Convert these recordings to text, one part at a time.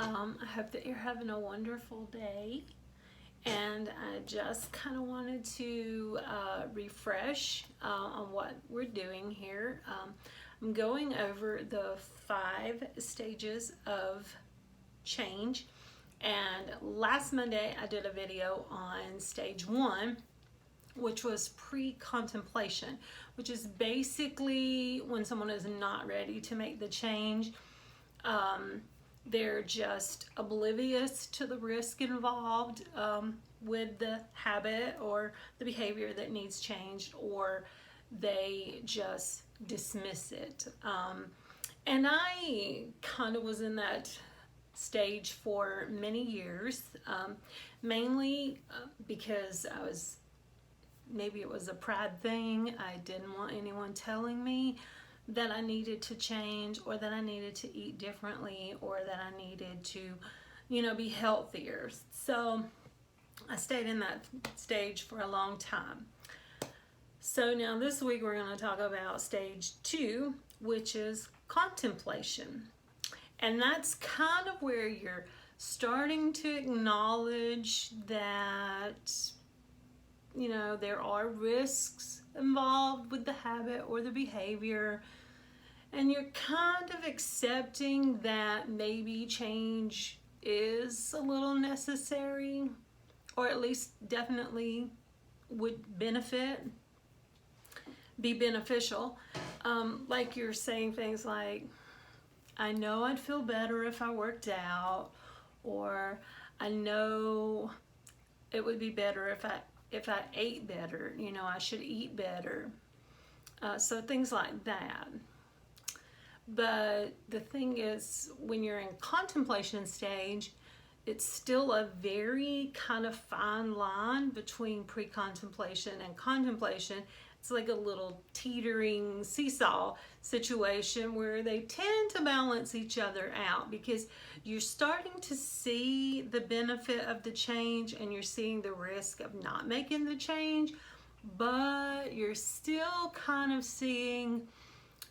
I hope that you're having a wonderful day. And I just kind of wanted to refresh on what we're doing here. I'm going over the 5 stages of change. And last Monday I did a video on stage 1, which was pre-contemplation, which is basically when someone is not ready to make the change. They're just oblivious to the risk involved with the habit or the behavior that needs changed, or they just dismiss it. And I kind of was in that stage for many years, mainly because maybe it was a pride thing. I didn't want anyone telling me that I needed to change, or that I needed to eat differently, or that I needed to, be healthier. So I stayed in that stage for a long time. So now this week we're going to talk about stage 2, which is contemplation. And that's kind of where you're starting to acknowledge that, there are risks involved with the habit or the behavior, and you're kind of accepting that maybe change is a little necessary, or at least definitely would be beneficial. Like you're saying things like, I know I'd feel better if I worked out, or I know it would be better if I ate better, I should eat better. So things like that. But the thing is, when you're in contemplation stage, it's still a very kind of fine line between pre-contemplation and contemplation. It's like a little teetering seesaw situation where they tend to balance each other out, because you're starting to see the benefit of the change and you're seeing the risk of not making the change, but you're still kind of seeing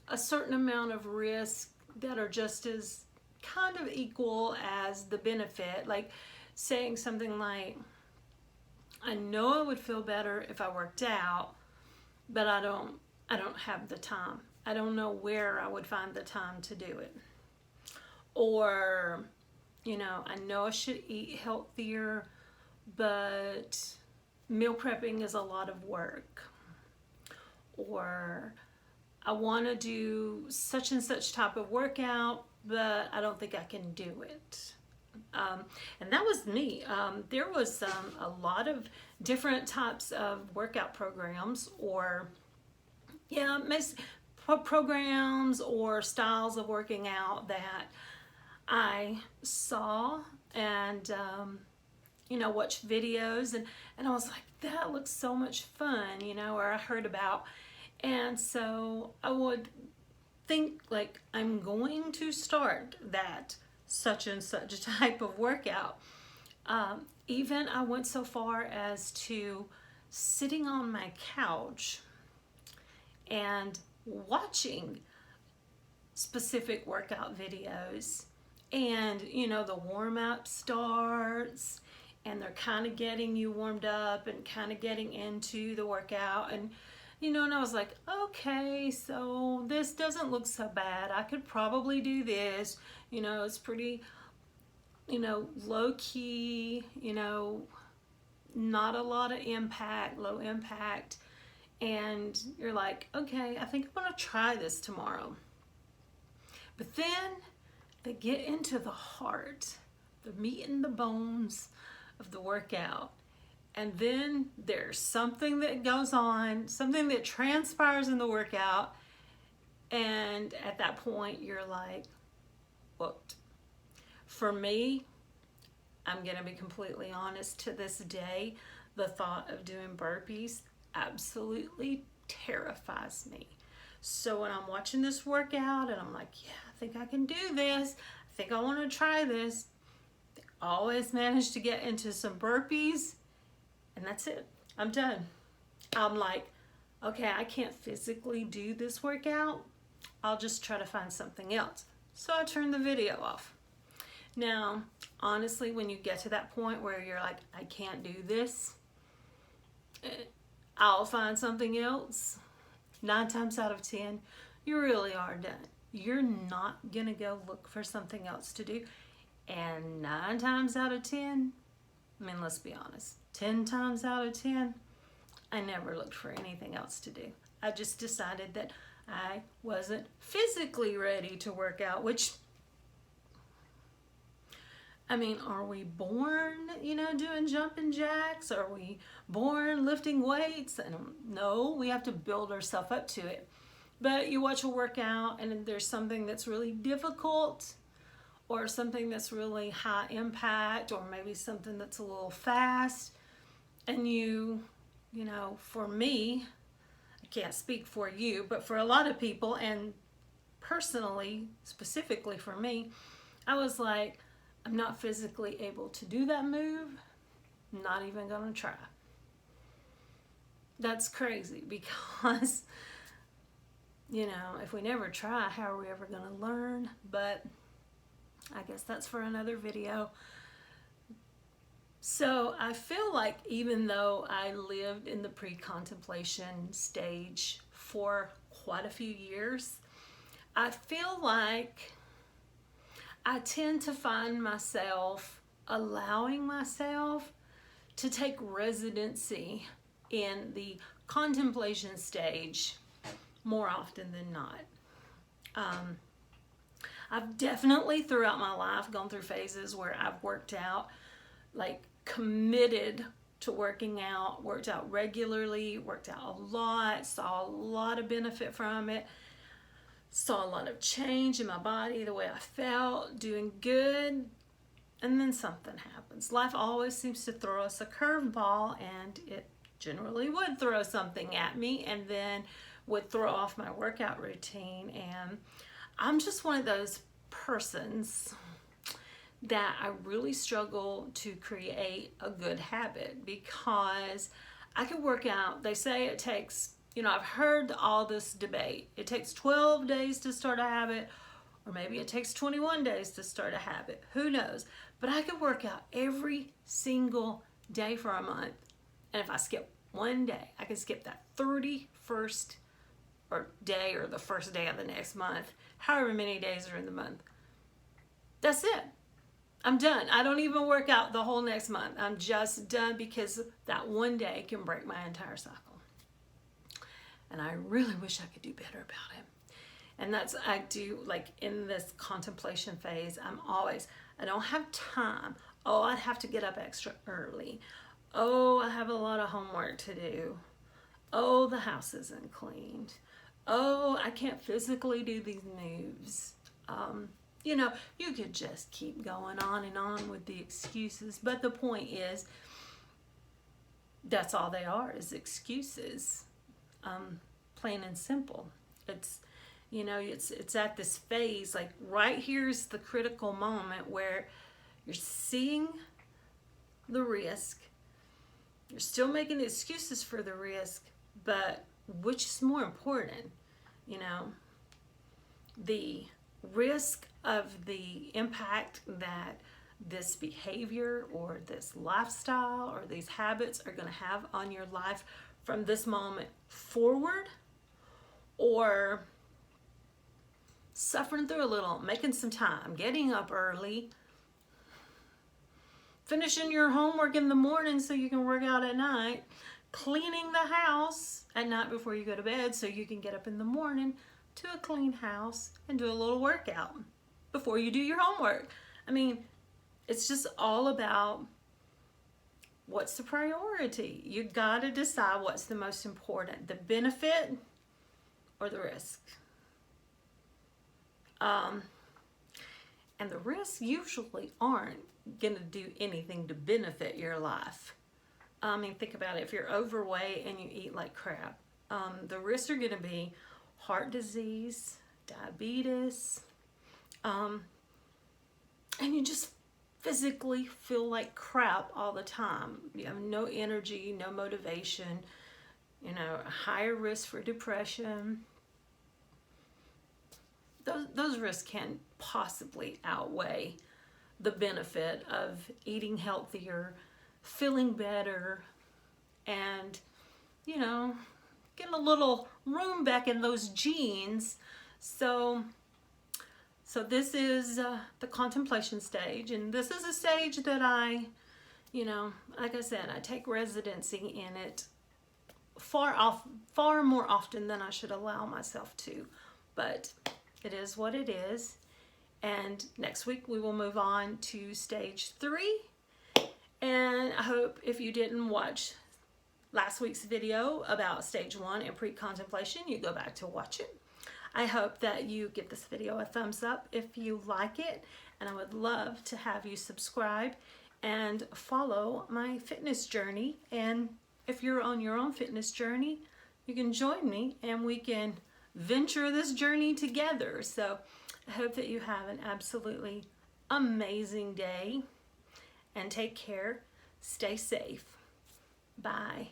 a certain amount of risk that are just as kind of equal as the benefit. Like saying something like, I know I would feel better if I worked out, but I don't have the time. I don't know where I would find the time to do it. Or, I know I should eat healthier, but meal prepping is a lot of work. Or I want to do such and such type of workout, but I don't think I can do it. And that was me. There was a lot of different types of workout programs, or programs or styles of working out that I saw and watched videos, and I was like, that looks so much fun, or I heard about. And so I would think like, I'm going to start that such and such type of workout. Even I went so far as to sitting on my couch and watching specific workout videos, and the warm-up starts and they're kind of getting you warmed up and kind of getting into the workout, and and I was like, okay, so this doesn't look so bad. I could probably do this. It's pretty, low key, not a lot of impact, low impact. And you're like, okay, I think I'm gonna try this tomorrow. But then they get into the heart, the meat and the bones of the workout. And then there's something that goes on, something that transpires in the workout. And at that point, you're like, whooped. For me, I'm going to be completely honest, to this day, the thought of doing burpees absolutely terrifies me. So when I'm watching this workout and I'm like, yeah, I think I can do this. I think I want to try this. I always manage to get into some burpees. And that's it. I'm done. I'm like, okay, I can't physically do this workout. I'll just try to find something else. So I turned the video off. Now, honestly, when you get to that point where you're like, I can't do this, I'll find something else. 9 times out of 10, you really are done. You're not going to go look for something else to do. And 9 times out of 10, I mean, let's be honest, 10 times out of 10, I never looked for anything else to do. I just decided that I wasn't physically ready to work out, which, I mean, are we born, doing jumping jacks? Are we born lifting weights? And no, we have to build ourselves up to it. But you watch a workout and there's something that's really difficult, or something that's really high impact, or maybe something that's a little fast, and for me, I can't speak for you, but for a lot of people, and personally, specifically for me, I was like, I'm not physically able to do that move. I'm not even gonna try. That's crazy, because if we never try, how are we ever gonna learn? But I guess that's for another video. So I feel like, even though I lived in the pre-contemplation stage for quite a few years, I feel like I tend to find myself allowing myself to take residency in the contemplation stage more often than not. I've definitely throughout my life gone through phases where I've worked out, like committed to working out, worked out regularly, worked out a lot, saw a lot of benefit from it, saw a lot of change in my body, the way I felt, doing good, and then something happens. Life always seems to throw us a curveball, and it generally would throw something at me, and then would throw off my workout routine. And I'm just one of those persons that I really struggle to create a good habit, because I could work out. They say it takes, I've heard all this debate. It takes 12 days to start a habit, or maybe it takes 21 days to start a habit. Who knows? But I could work out every single day for a month. And if I skip one day, I can skip that 31st day, or the first day of the next month, however many days are in the month. That's it. I'm done. I don't even work out the whole next month. I'm just done, because that one day can break my entire cycle. And I really wish I could do better about it. And I do, like in this contemplation phase, I don't have time. Oh, I'd have to get up extra early. Oh, I have a lot of homework to do. Oh, the house isn't cleaned. Oh, I can't physically do these moves. You could just keep going on and on with the excuses. But the point is, that's all they are, is excuses. Plain and simple. It's at this phase, like right here's the critical moment where you're seeing the risk. You're still making excuses for the risk, but which is more important? The risk of the impact that this behavior or this lifestyle or these habits are going to have on your life from this moment forward, or suffering through a little, making some time, getting up early, finishing your homework in the morning so you can work out at night, cleaning the house at night before you go to bed so you can get up in the morning to a clean house and do a little workout before you do your homework. I mean, it's just all about what's the priority. You got to decide what's the most important, the benefit or the risk. And the risks usually aren't going to do anything to benefit your life. I mean, think about it. If you're overweight and you eat like crap, the risks are going to be heart disease, diabetes, and you just physically feel like crap all the time. You have no energy, no motivation, a higher risk for depression. Those risks can't possibly outweigh the benefit of eating healthier, feeling better, and, you know, getting a little room back in those genes. So this is the contemplation stage, and this is a stage that I, you know, like I said, I take residency in it far more often than I should allow myself to, but it is what it is. And next week we will move on to stage 3. And I hope, if you didn't watch last week's video about stage 1 and pre-contemplation, you go back to watch it. I hope that you give this video a thumbs up if you like it, and I would love to have you subscribe and follow my fitness journey. And if you're on your own fitness journey, you can join me and we can venture this journey together. So I hope that you have an absolutely amazing day, and take care. Stay safe. Bye.